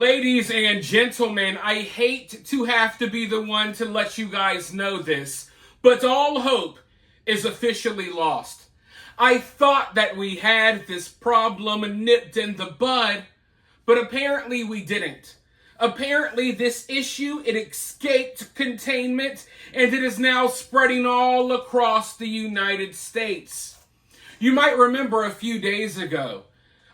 Ladies and gentlemen, I hate to have to be the one to let you guys know this, but all hope is officially lost. I thought that we had this problem nipped in the bud, but apparently we didn't. Apparently this issue, it escaped containment and it is now spreading all across the United States. You might remember a few days ago,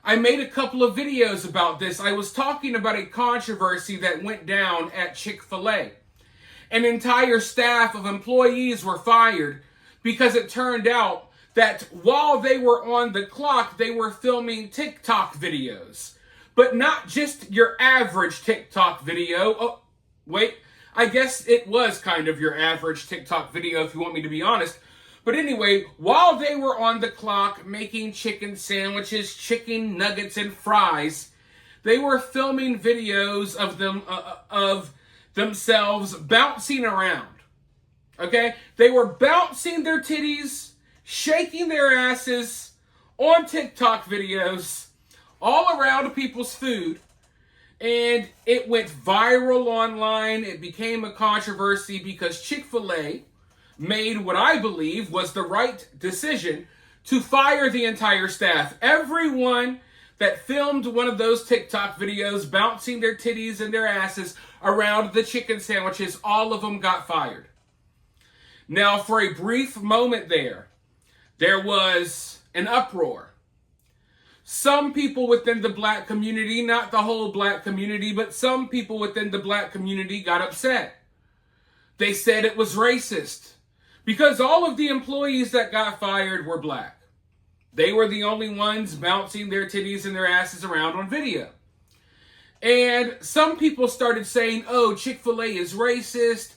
I made a couple of videos about this. I was talking about a controversy that went down at Chick-fil-A. An entire staff of employees were fired because it turned out that while they were on the clock, they were filming TikTok videos. But not just your average TikTok video. Oh, wait, I guess it was kind of your average TikTok video if you want me to be honest. But anyway, while they were on the clock making chicken sandwiches, chicken nuggets, and fries, they were filming videos of themselves bouncing around. Okay? They were bouncing their titties, shaking their asses on TikTok videos all around people's food. And it went viral online. It became a controversy because Chick-fil-A made what I believe was the right decision to fire the entire staff. Everyone that filmed one of those TikTok videos bouncing their titties and their asses around the chicken sandwiches, all of them got fired. Now, for a brief moment there was an uproar. Some people within the black community, not the whole black community, but some people within the black community got upset. They said it was racist because all of the employees that got fired were black. They were the only ones bouncing their titties and their asses around on video. And some people started saying, oh, Chick-fil-A is racist.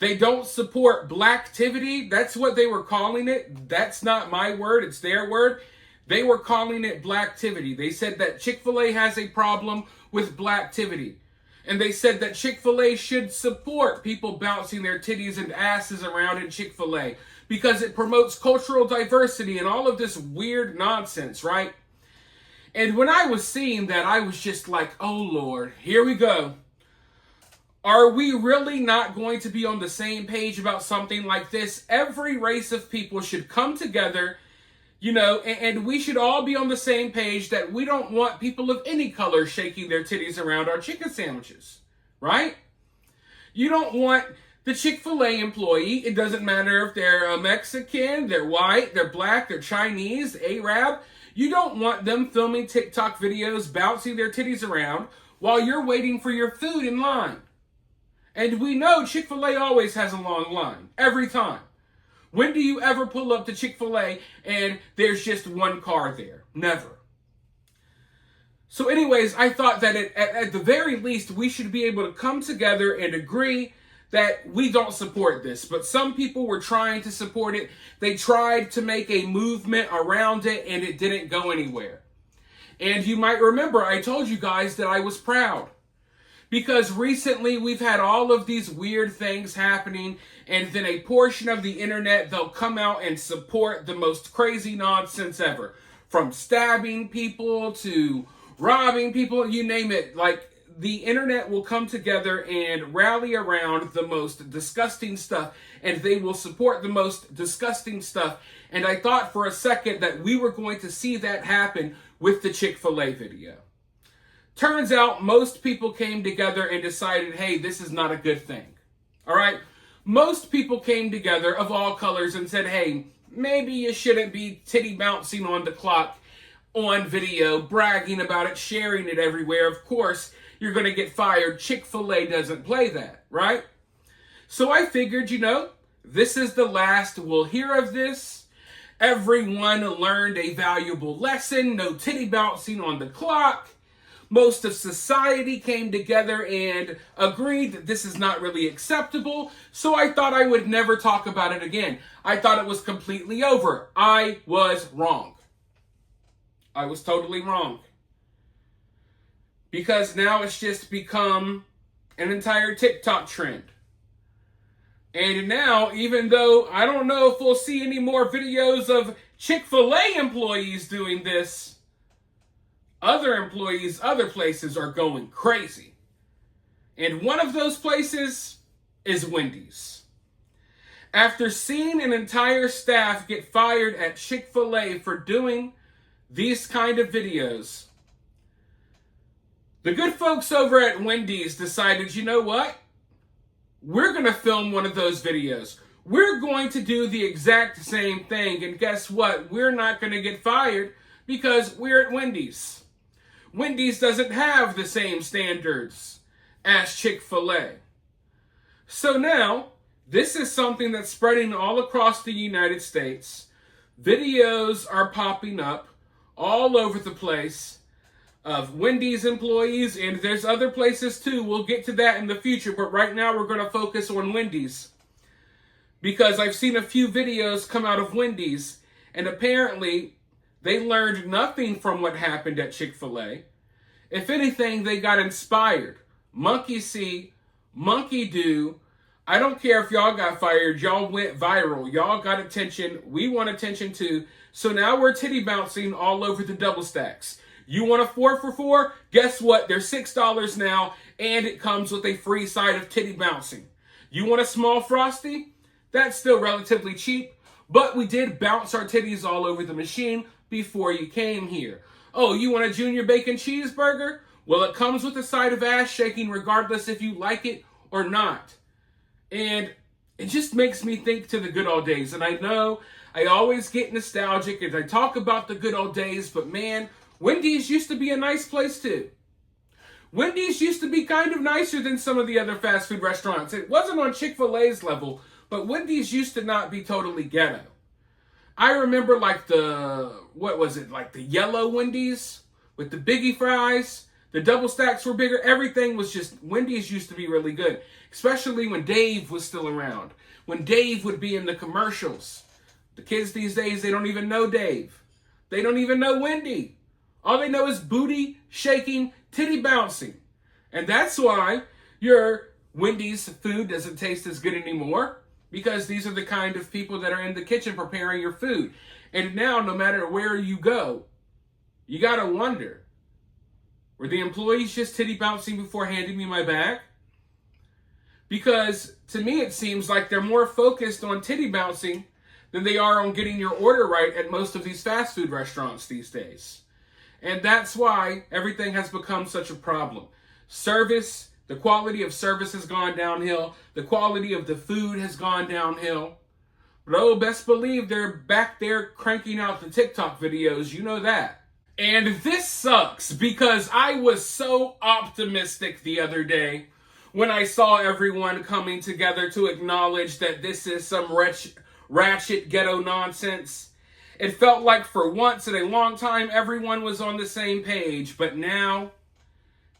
They don't support blacktivity. That's what they were calling it. That's not my word. It's their word. They were calling it blacktivity. They said that Chick-fil-A has a problem with blacktivity. And they said that Chick-fil-A should support people bouncing their titties and asses around in Chick-fil-A because it promotes cultural diversity and all of this weird nonsense, right? And when I was seeing that, I was just like, oh Lord, here we go. Are we really not going to be on the same page about something like this? Every race of people should come together, and we should all be on the same page that we don't want people of any color shaking their titties around our chicken sandwiches, right? You don't want the Chick-fil-A employee, it doesn't matter if they're Mexican, they're white, they're black, they're Chinese, Arab, you don't want them filming TikTok videos, bouncing their titties around while you're waiting for your food in line. And we know Chick-fil-A always has a long line, every time. When do you ever pull up to Chick-fil-A and there's just one car there? Never. So anyways, I thought that at the very least, we should be able to come together and agree that we don't support this. But some people were trying to support it. They tried to make a movement around it and it didn't go anywhere. And you might remember, I told you guys that I was proud. Because recently we've had all of these weird things happening, and then a portion of the internet, they'll come out and support the most crazy nonsense ever. From stabbing people to robbing people, you name it. Like, the internet will come together and rally around the most disgusting stuff, and they will support the most disgusting stuff. And I thought for a second that we were going to see that happen with the Chick-fil-A video. Turns out most people came together and decided, hey, this is not a good thing. All right? Most people came together of all colors and said, hey, maybe you shouldn't be titty bouncing on the clock on video, bragging about it, sharing it everywhere. Of course, you're going to get fired. Chick-fil-A doesn't play that, right? So I figured, this is the last we'll hear of this. Everyone learned a valuable lesson. No titty bouncing on the clock. Most of society came together and agreed that this is not really acceptable, so I thought I would never talk about it again. I thought it was completely over. I was wrong. I was totally wrong. Because now it's just become an entire TikTok trend. And now, even though I don't know if we'll see any more videos of Chick-fil-A employees doing this, Other employees, other places are going crazy. And one of those places is Wendy's. After seeing an entire staff get fired at Chick-fil-A for doing these kind of videos, the good folks over at Wendy's decided, you know what? We're going to film one of those videos. We're going to do the exact same thing. And guess what? We're not going to get fired because we're at Wendy's. Wendy's doesn't have the same standards as Chick-fil-A. So now, this is something that's spreading all across the United States. Videos are popping up all over the place of Wendy's employees, and there's other places too. We'll get to that in the future, but right now we're going to focus on Wendy's because I've seen a few videos come out of Wendy's, and apparently they learned nothing from what happened at Chick-fil-A. If anything, they got inspired. Monkey see, monkey do. I don't care if y'all got fired. Y'all went viral. Y'all got attention. We want attention too. So now we're titty bouncing all over the double stacks. You want a 4 for $4? Guess what? They're $6 now, and it comes with a free side of titty bouncing. You want a small Frosty? That's still relatively cheap, but we did bounce our titties all over the machine before you came here. Oh, you want a junior bacon cheeseburger? Well, it comes with a side of ass shaking regardless if you like it or not. And it just makes me think to the good old days. And I know I always get nostalgic as I talk about the good old days, but man, Wendy's used to be a nice place too. Wendy's used to be kind of nicer than some of the other fast food restaurants. It wasn't on Chick-fil-A's level, but Wendy's used to not be totally ghetto. I remember like the yellow Wendy's with the biggie fries. The double stacks were bigger. Everything was just, Wendy's used to be really good. Especially when Dave was still around. When Dave would be in the commercials. The kids these days, they don't even know Dave. They don't even know Wendy. All they know is booty shaking, titty bouncing. And that's why your Wendy's food doesn't taste as good anymore. Because these are the kind of people that are in the kitchen preparing your food. And now, no matter where you go, you gotta wonder, were the employees just titty bouncing before handing me my bag? Because to me, it seems like they're more focused on titty bouncing than they are on getting your order right at most of these fast food restaurants these days. And that's why everything has become such a problem. Service, the quality of service has gone downhill. The quality of the food has gone downhill. But oh, best believe they're back there cranking out the TikTok videos. You know that. And this sucks because I was so optimistic the other day when I saw everyone coming together to acknowledge that this is some ratchet ghetto nonsense. It felt like for once in a long time everyone was on the same page, but now,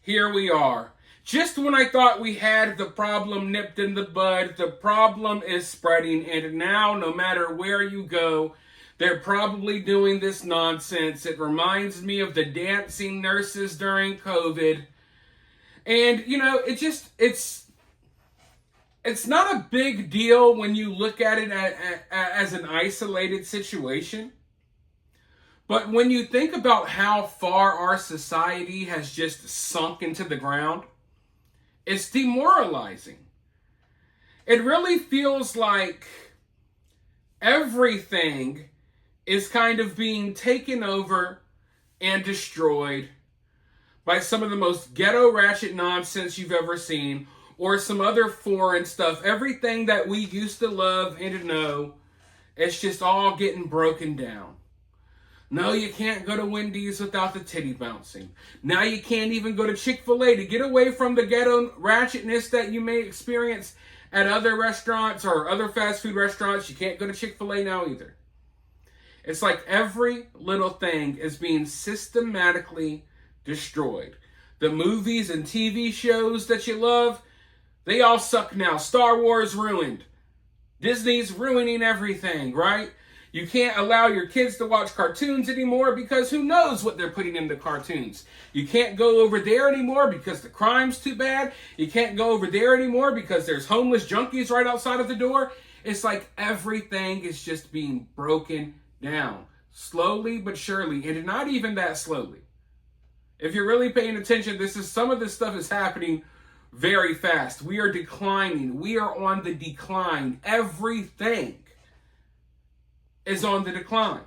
here we are. Just when I thought we had the problem nipped in the bud, the problem is spreading, and now no matter where you go, they're probably doing this nonsense. It reminds me of the dancing nurses during COVID. And, you know, it's not a big deal when you look at it as an isolated situation. But when you think about how far our society has just sunk into the ground, it's demoralizing. It really feels like everything is kind of being taken over and destroyed by some of the most ghetto ratchet nonsense you've ever seen, or some other foreign stuff. Everything that we used to love and to know, it's just all getting broken down. No, you can't go to Wendy's without the titty bouncing. Now you can't even go to Chick-fil-A to get away from the ghetto ratchetness that you may experience at other restaurants or other fast food restaurants. You can't go to Chick-fil-A now either. It's like every little thing is being systematically destroyed. The movies and TV shows that you love, they all suck now. Star Wars ruined. Disney's ruining everything, right? You can't allow your kids to watch cartoons anymore because who knows what they're putting in the cartoons. You can't go over there anymore because the crime's too bad. You can't go over there anymore because there's homeless junkies right outside of the door. It's like everything is just being broken down. Slowly but surely, and not even that slowly. If you're really paying attention, some of this stuff is happening very fast. We are declining. We are on the decline. Everything is on the decline.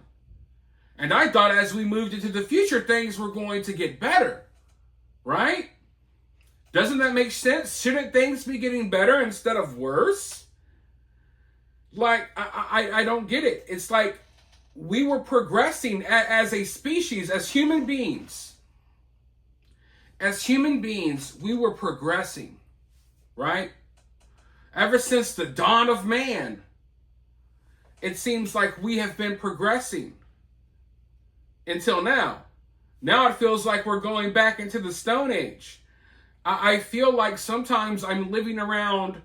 And I thought as we moved into the future, things were going to get better, right? Doesn't that make sense? Shouldn't things be getting better instead of worse? Like, I don't get it. It's like we were progressing as a species, as human beings. As human beings, we were progressing, right? Ever since the dawn of man, it seems like we have been progressing until now. Now it feels like we're going back into the Stone Age. I feel like sometimes I'm living around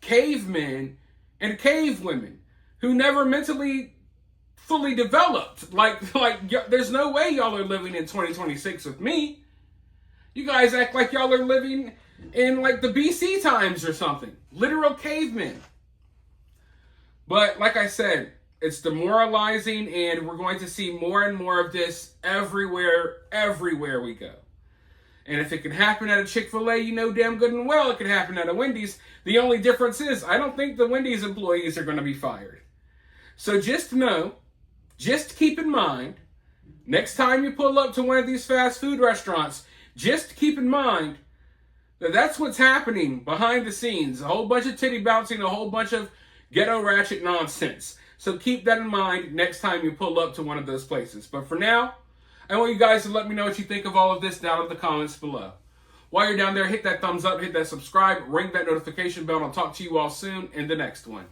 cavemen and cavewomen who never mentally fully developed. Like there's no way y'all are living in 2026 with me. You guys act like y'all are living in like the BC times or something. Literal cavemen. But like I said, it's demoralizing, and we're going to see more and more of this everywhere we go. And if it can happen at a Chick-fil-A, you know damn good and well it can happen at a Wendy's. The only difference is I don't think the Wendy's employees are going to be fired. So just know, just keep in mind, next time you pull up to one of these fast food restaurants, just keep in mind that that's what's happening behind the scenes. A whole bunch of titty bouncing, a whole bunch of ghetto ratchet nonsense. So keep that in mind next time you pull up to one of those places. But for now, I want you guys to let me know what you think of all of this down in the comments below. While you're down there, hit that thumbs up, hit that subscribe, ring that notification bell, and I'll talk to you all soon in the next one.